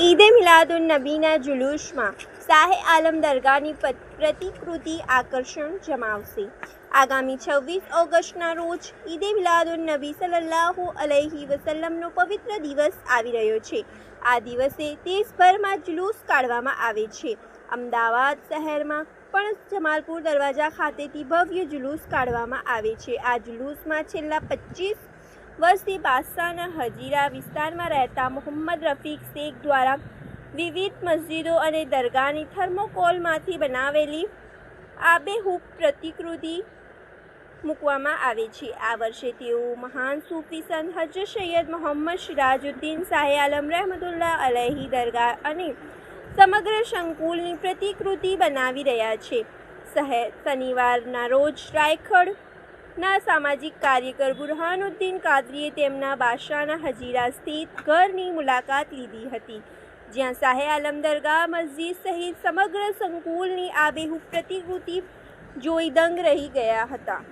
ઈદે મિલાદુન્નબીના જુલુસમાં શાહે આલમ દરગાહની પ્રતિકૃતિ આકર્ષણ જમાવશે. આગામી 26 ઓગસ્ટના રોજ ઈદે મિલાદુન્નબી સલ્લલ્લાહુ અલૈહિ વસલ્લમનો પવિત્ર દિવસ આવી રહ્યો છે. આ દિવસે દેશભરમાં જુલુસ કાઢવામાં આવે છે. અમદાવાદ શહેરમાં પણ જમાલપુર દરવાજા ખાતેથી ભવ્ય જુલુસ કાઢવામાં આવે છે. આ જુલુસમાં છેલ્લા 25 વર્ષથી બાદશાહના હજીરા વિસ્તારમાં રહેતા મોહમ્મદ રફીક શેખ દ્વારા વિવિધ મસ્જિદો અને દરગાહની થર્મોકોલમાંથી બનાવેલી આબેહૂબ પ્રતિકૃતિ મૂકવામાં આવે છે. આ વર્ષે તેઓ મહાન સૂફી સંત હજરત સૈયદ મોહમ્મદ સિરાજુદ્દીન શાહે આલમ રહેમતુલ્લાહ અલૈહી દરગાહ અને સમગ્ર સંકુલની પ્રતિકૃતિ બનાવી રહ્યા છે. શનિવારના રોજ રાયખડના સામાજિક કાર્યકર બુરહાનુદ્દીન કાદરીએ તેમના બાદશાહના હજીરા સ્થિત ઘરની મુલાકાત લીધી હતી, જ્યાં શાહે આલમ દરગાહ મસ્જિદ સહિત સમગ્ર સંકુલની આબેહૂબ પ્રતિકૃતિ જોઈ દંગ રહી ગયા હતા.